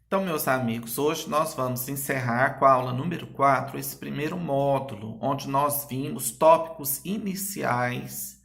Então, meus amigos, hoje nós vamos encerrar com a aula número 4 esse primeiro módulo, onde nós vimos tópicos iniciais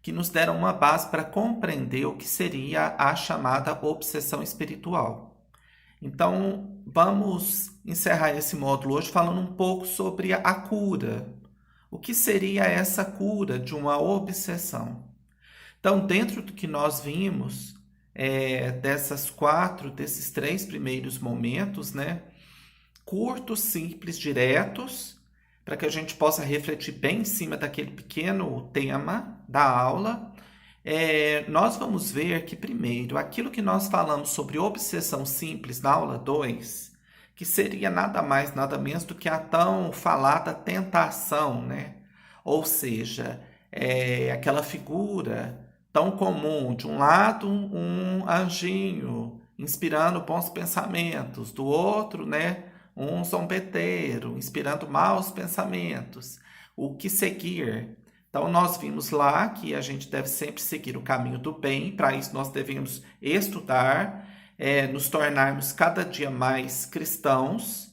que nos deram uma base para compreender o que seria a chamada obsessão espiritual. Então, vamos encerrar esse módulo hoje falando um pouco sobre a cura. O que seria essa cura de uma obsessão? Então, dentro do que nós vimos, desses três primeiros momentos, né? Curtos, simples, diretos, para que a gente possa refletir bem em cima daquele pequeno tema da aula. Nós vamos ver que, primeiro, aquilo que nós falamos sobre obsessão simples na aula 2, que seria nada mais, nada menos do que a tão falada tentação, né? Ou seja, aquela figura tão comum, de um lado, um anjinho inspirando bons pensamentos, do outro, né? Um zombeteiro inspirando maus pensamentos. O que seguir? Então, nós vimos lá que a gente deve sempre seguir o caminho do bem, para isso nós devemos estudar, nos tornarmos cada dia mais cristãos,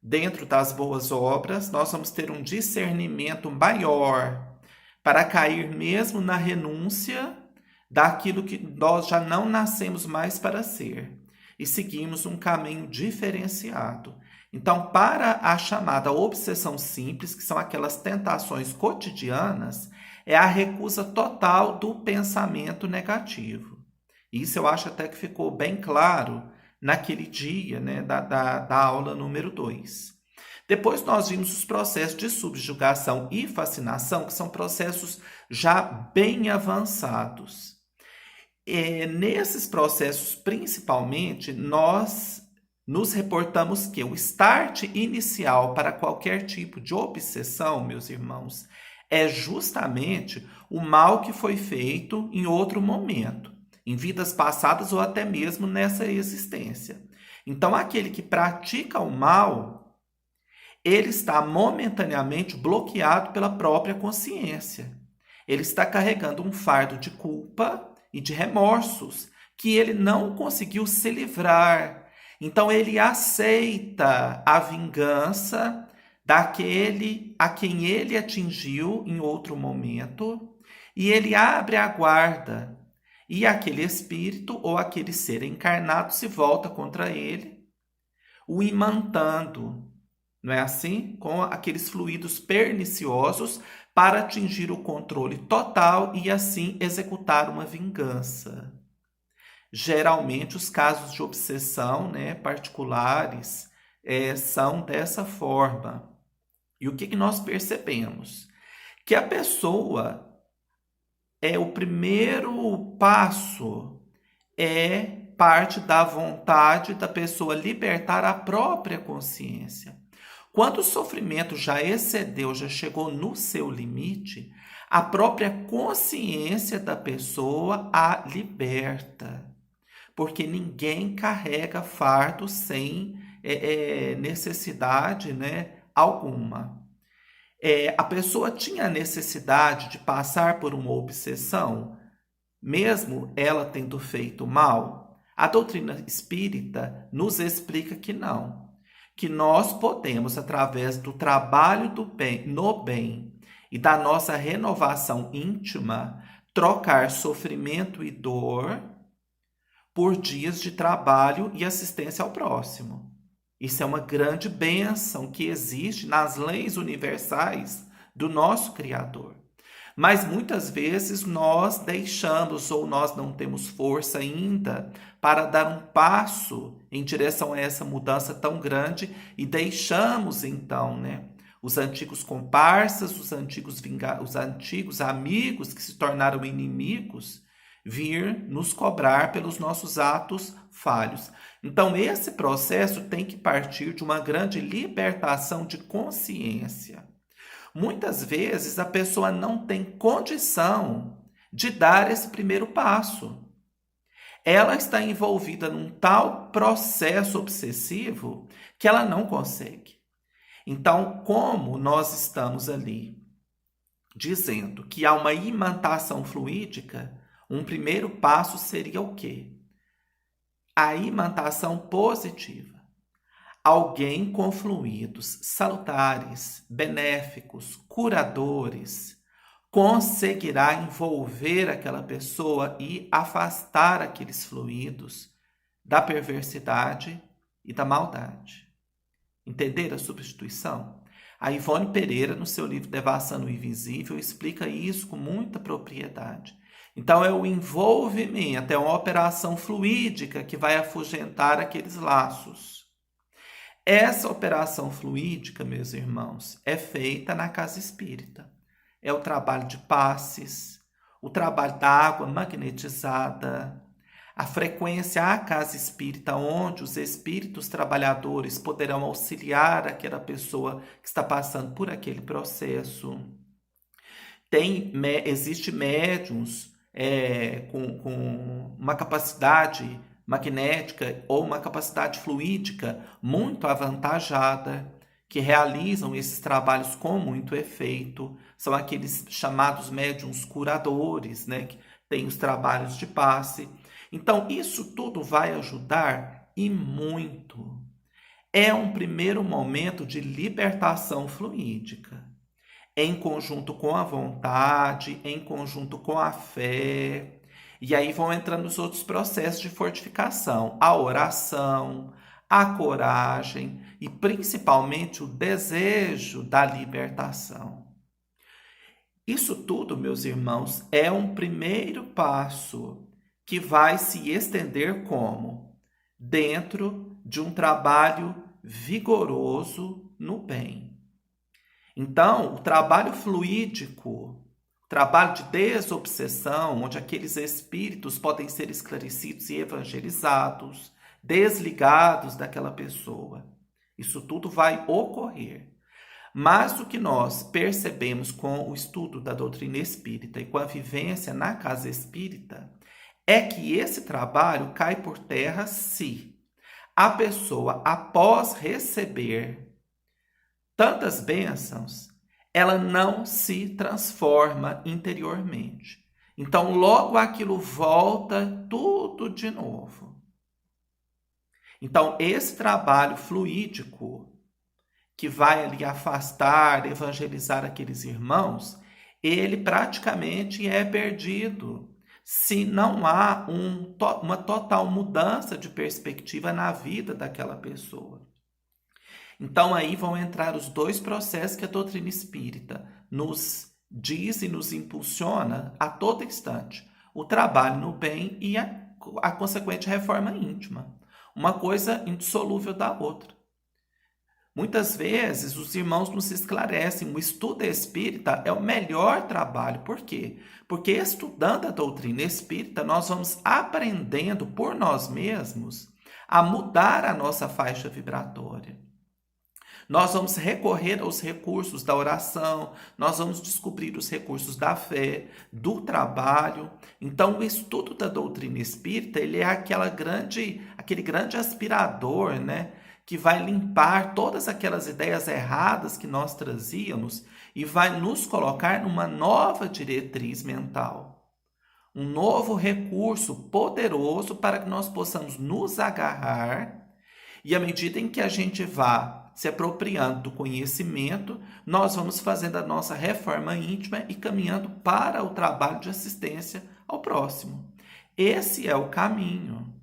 dentro das boas obras, nós vamos ter um discernimento maior para cair mesmo na renúncia daquilo que nós já não nascemos mais para ser e seguimos um caminho diferenciado. Então, para a chamada obsessão simples, que são aquelas tentações cotidianas, é a recusa total do pensamento negativo. Isso eu acho até que ficou bem claro naquele dia, né, da aula número 2. Depois nós vimos os processos de subjugação e fascinação, que são processos já bem avançados. Nesses processos, principalmente, nós nos reportamos que o start inicial para qualquer tipo de obsessão, meus irmãos, é justamente o mal que foi feito em outro momento, em vidas passadas ou até mesmo nessa existência. Então, aquele que pratica o mal, ele está momentaneamente bloqueado pela própria consciência. Ele está carregando um fardo de culpa e de remorsos que ele não conseguiu se livrar. Então ele aceita a vingança daquele a quem ele atingiu em outro momento e ele abre a guarda. E aquele espírito ou aquele ser encarnado se volta contra ele, o imantando, não é assim? Com aqueles fluidos perniciosos para atingir o controle total e assim executar uma vingança. Geralmente os casos de obsessão, né, particulares, são dessa forma. E o que nós percebemos? Que a pessoa o primeiro passo parte da vontade da pessoa libertar a própria consciência. Quando o sofrimento já excedeu, já chegou no seu limite, a própria consciência da pessoa a liberta. Porque ninguém carrega fardo sem necessidade, né, alguma. A pessoa tinha necessidade de passar por uma obsessão, mesmo ela tendo feito mal? A doutrina espírita nos explica que não. Que nós podemos, através do trabalho do bem, no bem e da nossa renovação íntima, trocar sofrimento e dor por dias de trabalho e assistência ao próximo. Isso é uma grande bênção que existe nas leis universais do nosso Criador. Mas muitas vezes nós deixamos ou nós não temos força ainda para dar um passo em direção a essa mudança tão grande e deixamos então, né, os antigos comparsas, os antigos amigos que se tornaram inimigos, vir nos cobrar pelos nossos atos falhos. Então, esse processo tem que partir de uma grande libertação de consciência. Muitas vezes a pessoa não tem condição de dar esse primeiro passo. Ela está envolvida num tal processo obsessivo que ela não consegue. Então, como nós estamos ali dizendo que há uma imantação fluídica, um primeiro passo seria o quê? a imantação positiva. Alguém com fluidos salutares, benéficos, curadores, conseguirá envolver aquela pessoa e afastar aqueles fluidos da perversidade e da maldade. Entender a substituição? A Ivone Pereira, no seu livro Devassando o Invisível, explica isso com muita propriedade. Então, é o envolvimento, é uma operação fluídica que vai afugentar aqueles laços. Essa operação fluídica, meus irmãos, é feita na casa espírita. É o trabalho de passes, o trabalho da água magnetizada, a frequência à casa espírita, onde os espíritos trabalhadores poderão auxiliar aquela pessoa que está passando por aquele processo. Existe médiuns com uma capacidade magnética ou uma capacidade fluídica muito avantajada, que realizam esses trabalhos com muito efeito. São aqueles chamados médiuns curadores, né, que têm os trabalhos de passe. Então, isso tudo vai ajudar e muito. É um primeiro momento de libertação fluídica, em conjunto com a vontade, em conjunto com a fé. E aí vão entrando os outros processos de fortificação, a oração, a coragem e principalmente o desejo da libertação. Isso tudo, meus irmãos, é um primeiro passo que vai se estender como? Dentro de um trabalho vigoroso no bem. Então, o trabalho fluídico, o trabalho de desobsessão, onde aqueles espíritos podem ser esclarecidos e evangelizados, desligados daquela pessoa. Isso tudo vai ocorrer. Mas o que nós percebemos com o estudo da doutrina espírita e com a vivência na casa espírita é que esse trabalho cai por terra se a pessoa, após receber tantas bênçãos, ela não se transforma interiormente. Então, logo aquilo volta tudo de novo. Então, esse trabalho fluídico, que vai ali afastar, evangelizar aqueles irmãos, ele praticamente é perdido se não há uma total mudança de perspectiva na vida daquela pessoa. Então aí vão entrar os dois processos que a doutrina espírita nos diz e nos impulsiona a todo instante: o trabalho no bem e a consequente reforma íntima. Uma coisa indissolúvel da outra. Muitas vezes os irmãos nos esclarecem, o estudo espírita é o melhor trabalho. Por quê? Porque estudando a doutrina espírita, nós vamos aprendendo por nós mesmos a mudar a nossa faixa vibratória. Nós vamos recorrer aos recursos da oração, nós vamos descobrir os recursos da fé, do trabalho. Então, o estudo da doutrina espírita, ele é aquele grande aspirador, né, que vai limpar todas aquelas ideias erradas que nós trazíamos e vai nos colocar numa nova diretriz mental. Um novo recurso poderoso para que nós possamos nos agarrar e, à medida em que a gente vá se apropriando do conhecimento, nós vamos fazendo a nossa reforma íntima e caminhando para o trabalho de assistência ao próximo. Esse é o caminho.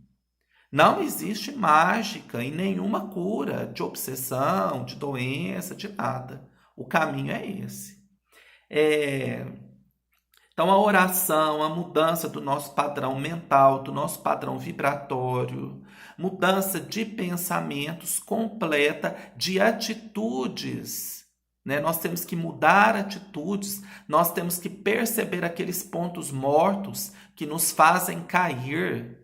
Não existe mágica e nenhuma cura de obsessão, de doença, de nada. O caminho é esse. Então, a oração, a mudança do nosso padrão mental, do nosso padrão vibratório, mudança de pensamentos completa, de atitudes, né? Nós temos que mudar atitudes, nós temos que perceber aqueles pontos mortos que nos fazem cair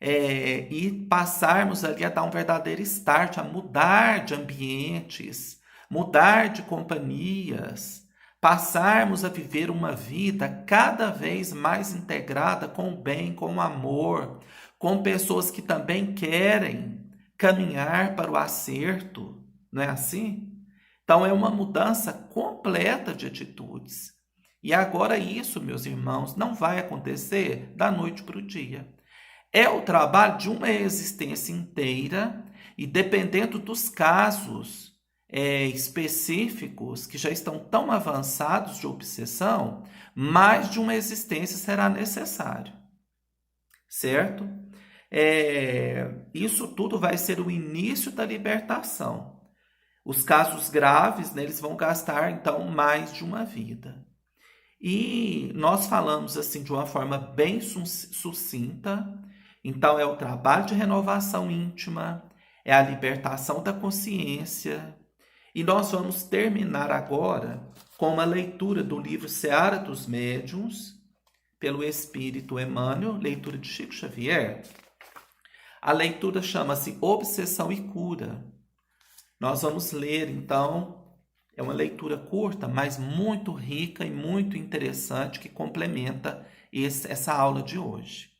e passarmos ali a dar um verdadeiro start, a mudar de ambientes, mudar de companhias, passarmos a viver uma vida cada vez mais integrada com o bem, com o amor, com pessoas que também querem caminhar para o acerto, não é assim? Então é uma mudança completa de atitudes. E agora isso, meus irmãos, não vai acontecer da noite para o dia. É o trabalho de uma existência inteira e dependendo dos casos específicos que já estão tão avançados de obsessão, mais de uma existência será necessário, certo? Isso tudo vai ser o início da libertação. Os casos graves, né, eles vão gastar, então, mais de uma vida. E nós falamos assim de uma forma bem sucinta. Então, é o trabalho de renovação íntima, é a libertação da consciência. E nós vamos terminar agora com uma leitura do livro Seara dos Médiuns, pelo Espírito Emmanuel, leitura de Chico Xavier. A leitura chama-se Obsessão e Cura. Nós vamos ler, então, é uma leitura curta, mas muito rica e muito interessante, que complementa essa aula de hoje.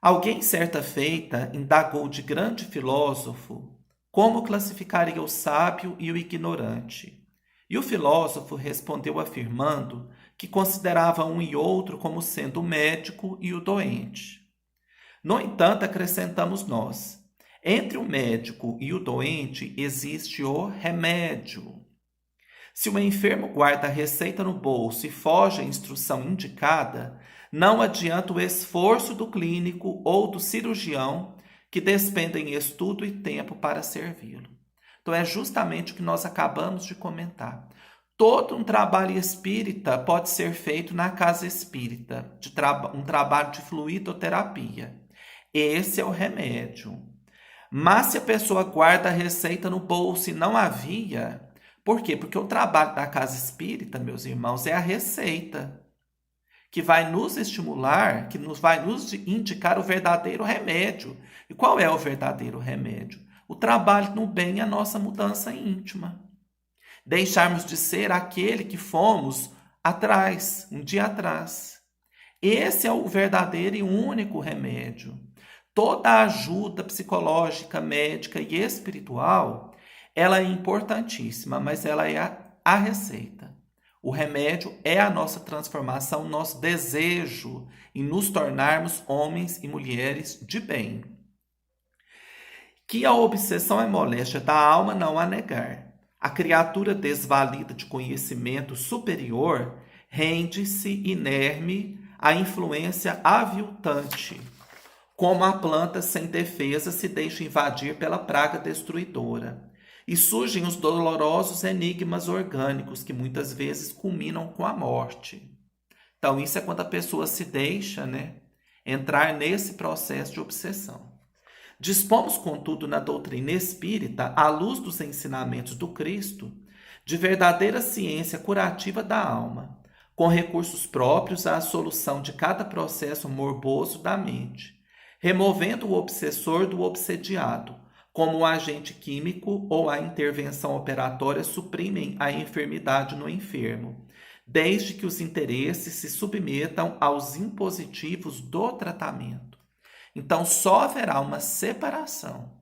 Alguém, certa feita, indagou de grande filósofo como classificaria o sábio e o ignorante. E o filósofo respondeu afirmando que considerava um e outro como sendo o médico e o doente. No entanto, acrescentamos nós, entre o médico e o doente existe o remédio. Se o enfermo guarda a receita no bolso e foge à instrução indicada, não adianta o esforço do clínico ou do cirurgião que despendem estudo e tempo para servi-lo. Então é justamente o que nós acabamos de comentar. Todo um trabalho espírita pode ser feito na casa espírita, um trabalho de fluidoterapia. Esse é o remédio. Mas se a pessoa guarda a receita no bolso e não havia, por quê? Porque o trabalho da casa espírita, meus irmãos, é a receita, que vai nos estimular, que vai nos indicar o verdadeiro remédio. E qual é o verdadeiro remédio? O trabalho no bem e a nossa mudança íntima. Deixarmos de ser aquele que fomos atrás, um dia atrás. Esse é o verdadeiro e único remédio. Toda a ajuda psicológica, médica e espiritual, ela é importantíssima, mas ela é a receita. O remédio é a nossa transformação, nosso desejo em nos tornarmos homens e mulheres de bem. Que a obsessão é moléstia da alma, não há negar. A criatura desvalida de conhecimento superior rende-se inerme à influência aviltante. Como a planta sem defesa se deixa invadir pela praga destruidora. E surgem os dolorosos enigmas orgânicos que muitas vezes culminam com a morte. Então, isso é quando a pessoa se deixa, entrar nesse processo de obsessão. Dispomos, contudo, na doutrina espírita, à luz dos ensinamentos do Cristo, de verdadeira ciência curativa da alma, com recursos próprios à solução de cada processo morboso da mente, removendo o obsessor do obsediado, como o agente químico ou a intervenção operatória suprimem a enfermidade no enfermo, desde que os interesses se submetam aos impositivos do tratamento. Então, só haverá uma separação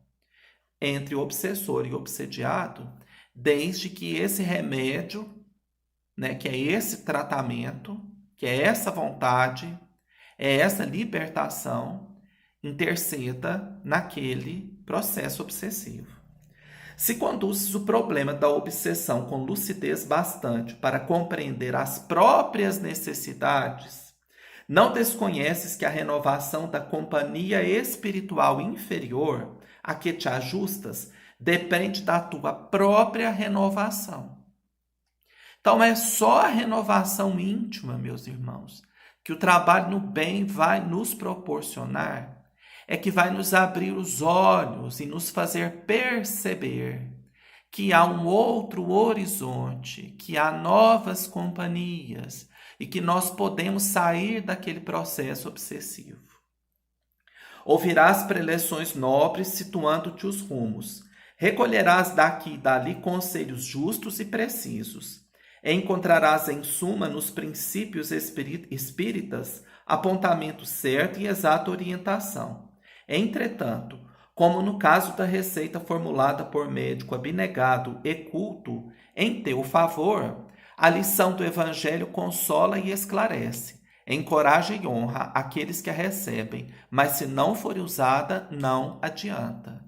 entre o obsessor e o obsediado, desde que esse remédio, que é esse tratamento, que é essa vontade, é essa libertação, interceda naquele processo obsessivo. Se conduzes o problema da obsessão com lucidez bastante para compreender as próprias necessidades, não desconheces que a renovação da companhia espiritual inferior a que te ajustas depende da tua própria renovação. Então é só a renovação íntima, meus irmãos, que o trabalho no bem vai nos proporcionar, é que vai nos abrir os olhos e nos fazer perceber que há um outro horizonte, que há novas companhias e que nós podemos sair daquele processo obsessivo. Ouvirás preleções nobres situando-te os rumos. Recolherás daqui e dali conselhos justos e precisos. Encontrarás, em suma, nos princípios espíritas, apontamento certo e exata orientação. Entretanto, como no caso da receita formulada por médico abnegado e culto em teu favor, a lição do Evangelho consola e esclarece, encoraja e honra aqueles que a recebem, mas se não for usada, não adianta.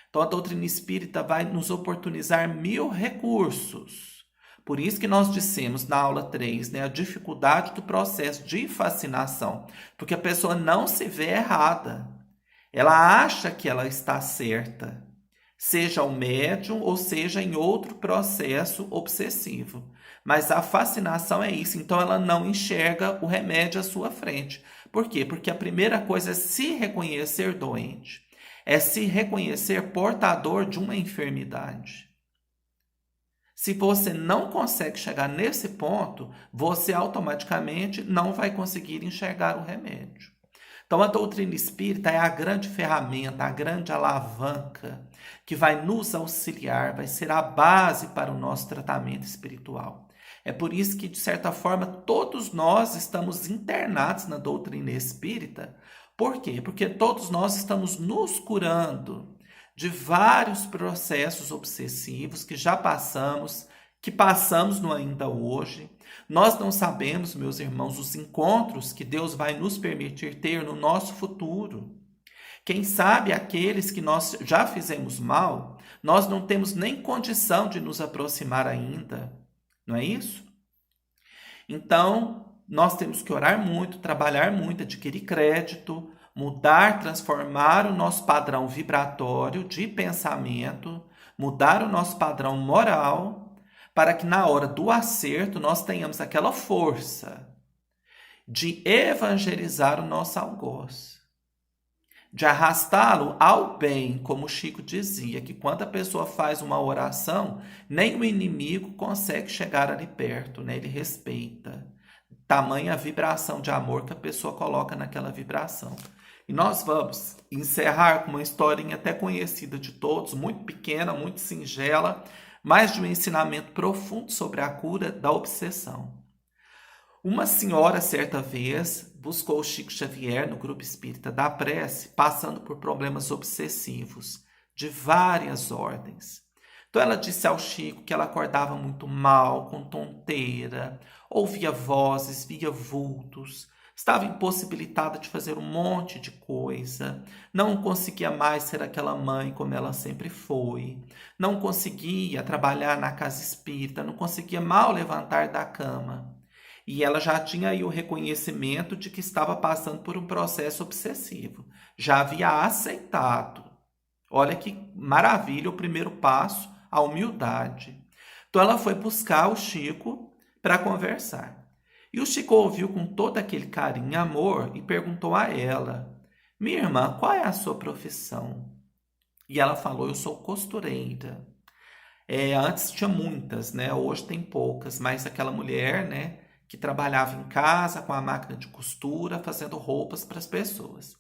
Então a doutrina espírita vai nos oportunizar 1000 recursos. Por isso que nós dissemos na aula 3, né, a dificuldade do processo de fascinação, porque a pessoa não se vê errada. Ela acha que ela está certa, seja o médium ou seja em outro processo obsessivo. Mas a fascinação é isso, então ela não enxerga o remédio à sua frente. Por quê? Porque a primeira coisa é se reconhecer doente, é se reconhecer portador de uma enfermidade. Se você não consegue chegar nesse ponto, você automaticamente não vai conseguir enxergar o remédio. Então, a doutrina espírita é a grande ferramenta, a grande alavanca que vai nos auxiliar, vai ser a base para o nosso tratamento espiritual. É por isso que, de certa forma, todos nós estamos internados na doutrina espírita. Por quê? Porque todos nós estamos nos curando de vários processos obsessivos que já passamos, que passamos no ainda hoje. Nós não sabemos, meus irmãos, os encontros que Deus vai nos permitir ter no nosso futuro. Quem sabe aqueles que nós já fizemos mal, nós não temos nem condição de nos aproximar ainda. Não é isso? Então, nós temos que orar muito, trabalhar muito, adquirir crédito, mudar, transformar o nosso padrão vibratório de pensamento, mudar o nosso padrão moral, para que na hora do acerto nós tenhamos aquela força de evangelizar o nosso algoz, de arrastá-lo ao bem, como Chico dizia, que quando a pessoa faz uma oração, nem o inimigo consegue chegar ali perto, né? Ele respeita. Tamanha a vibração de amor que a pessoa coloca naquela vibração. E nós vamos encerrar com uma historinha até conhecida de todos, muito pequena, muito singela, mas de um ensinamento profundo sobre a cura da obsessão. Uma senhora, certa vez, buscou o Chico Xavier no grupo espírita da prece, passando por problemas obsessivos de várias ordens. Então ela disse ao Chico que ela acordava muito mal, com tonteira, ouvia vozes, via vultos, estava impossibilitada de fazer um monte de coisa, não conseguia mais ser aquela mãe como ela sempre foi, não conseguia trabalhar na casa espírita, não conseguia mal levantar da cama. E ela já tinha aí o reconhecimento de que estava passando por um processo obsessivo. Já havia aceitado. Olha que maravilha o primeiro passo, a humildade. Então ela foi buscar o Chico para conversar. E o Chico ouviu com todo aquele carinho e amor e perguntou a ela: minha irmã, qual é a sua profissão? E ela falou: eu sou costureira. Antes tinha muitas, né? Hoje tem poucas, mas aquela mulher, né, que trabalhava em casa com a máquina de costura, fazendo roupas para as pessoas.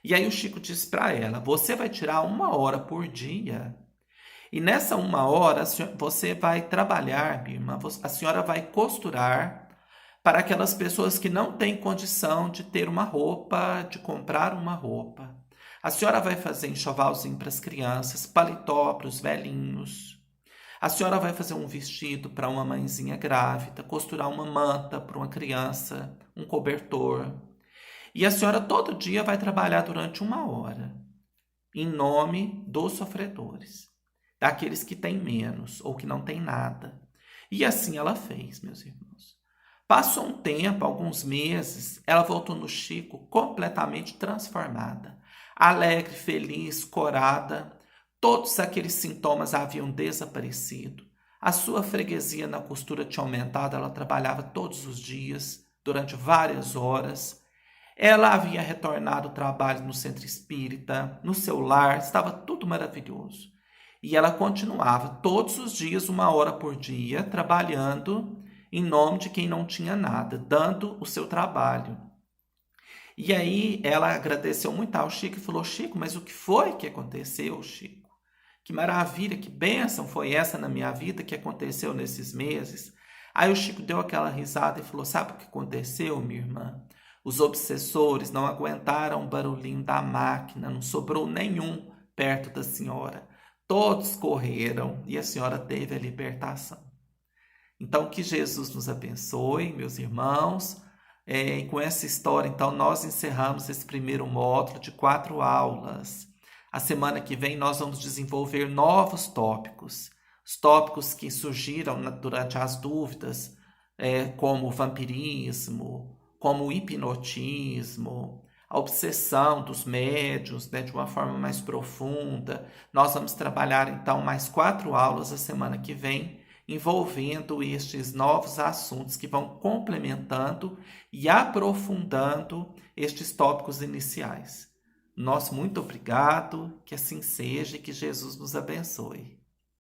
E aí o Chico disse para ela: você vai tirar 1 hora por dia. E nessa 1 hora você vai trabalhar, minha irmã, a senhora vai costurar para aquelas pessoas que não têm condição de ter uma roupa, de comprar uma roupa. A senhora vai fazer enxovalzinho para as crianças, paletó para os velhinhos. A senhora vai fazer um vestido para uma mãezinha grávida, costurar uma manta para uma criança, um cobertor. E a senhora todo dia vai trabalhar durante 1 hora, em nome dos sofredores, daqueles que têm menos ou que não têm nada. E assim ela fez, meus irmãos. Passou um tempo, alguns meses, ela voltou no Chico completamente transformada, alegre, feliz, corada. Todos aqueles sintomas haviam desaparecido. A sua freguesia na costura tinha aumentado, ela trabalhava todos os dias, durante várias horas. Ela havia retornado ao trabalho no centro espírita, no seu lar, estava tudo maravilhoso. E ela continuava todos os dias, 1 hora por dia, trabalhando em nome de quem não tinha nada, dando o seu trabalho. E aí ela agradeceu muito ao Chico e falou: Chico, mas o que foi que aconteceu, Chico? Que maravilha, que bênção foi essa na minha vida que aconteceu nesses meses? Aí o Chico deu aquela risada e falou: sabe o que aconteceu, minha irmã? Os obsessores não aguentaram o barulhinho da máquina, não sobrou nenhum perto da senhora. Todos correram e a senhora teve a libertação. Então, que Jesus nos abençoe, meus irmãos. E com essa história, então, nós encerramos esse primeiro módulo de 4 aulas. A semana que vem nós vamos desenvolver novos tópicos. Os tópicos que surgiram durante as dúvidas, como o vampirismo, como o hipnotismo, a obsessão dos médiuns, né, de uma forma mais profunda. Nós vamos trabalhar, então, mais 4 aulas a semana que vem, envolvendo estes novos assuntos que vão complementando e aprofundando estes tópicos iniciais. Nosso muito obrigado, que assim seja e que Jesus nos abençoe.